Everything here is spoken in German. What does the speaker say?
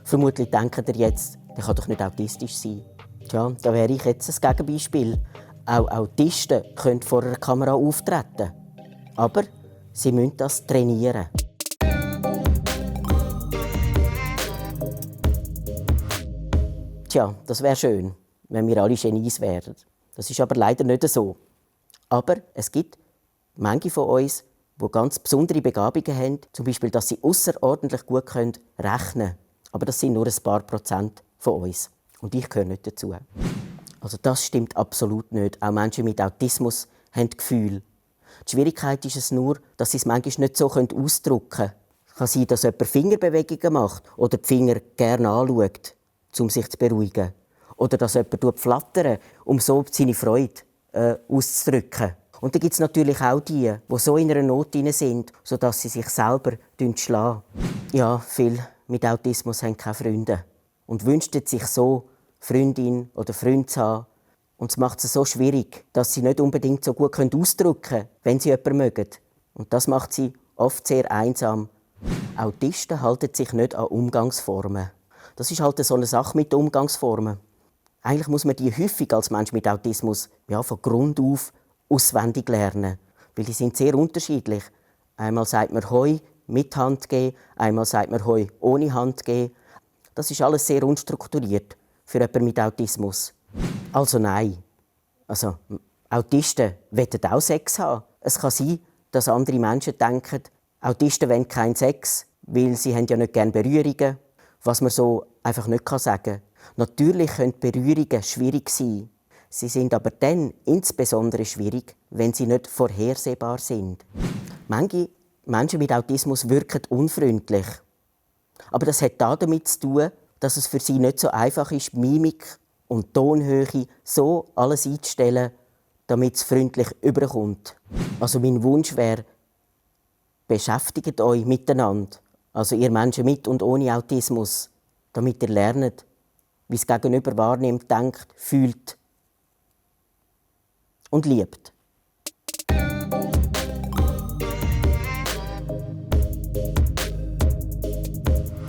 Vermutlich denkt ihr jetzt, der kann doch nicht autistisch sein. Tja, da wäre ich jetzt ein Gegenbeispiel. Auch Autisten können vor einer Kamera auftreten. Aber sie müssen das trainieren. Tja, das wäre schön, wenn wir alle Genies wären. Das ist aber leider nicht so. Aber es gibt manche von uns, die ganz besondere Begabungen haben, zum Beispiel, dass sie außerordentlich gut rechnen können. Aber das sind nur ein paar Prozent von uns. Und ich gehöre nicht dazu. Also das stimmt absolut nicht. Auch Menschen mit Autismus haben Gefühle. Die Schwierigkeit ist es nur, dass sie es manchmal nicht so ausdrücken können. Es kann sein, dass jemand Fingerbewegungen macht oder die Finger gerne anschaut, um sich zu beruhigen. Oder dass jemand flattert, um so seine Freude auszudrücken. Und dann gibt es natürlich auch die so in einer Not sind, sodass sie sich selber schlagen. Ja, viele mit Autismus haben keine Freunde und wünschen sich so, Freundin oder Freund zu haben. Und es macht es so schwierig, dass sie nicht unbedingt so gut ausdrücken können, wenn sie jemanden mögen. Und das macht sie oft sehr einsam. Autisten halten sich nicht an Umgangsformen. Das ist halt so eine Sache mit Umgangsformen. Eigentlich muss man die häufig als Mensch mit Autismus von Grund auf auswendig lernen. Weil die sind sehr unterschiedlich. Einmal sagt man «Hoi» mit Hand geben, einmal sagt man «Hoi» ohne Hand geben. Das ist alles sehr unstrukturiert für jemanden mit Autismus. Also nein. Autisten wollen auch Sex haben. Es kann sein, dass andere Menschen denken, Autisten wollen keinen Sex, weil sie haben ja nicht gerne Berührungen. Was man so einfach nicht sagen kann. Natürlich können Berührungen schwierig sein. Sie sind aber dann insbesondere schwierig, wenn sie nicht vorhersehbar sind. Manche Menschen mit Autismus wirken unfreundlich. Aber das hat damit zu tun, dass es für sie nicht so einfach ist, Mimik und Tonhöhe so alles einzustellen, damit es freundlich überkommt. Also mein Wunsch wäre, beschäftigt euch miteinander, also ihr Menschen mit und ohne Autismus, damit ihr lernt, wie es Gegenüber wahrnimmt, denkt, fühlt und liebt.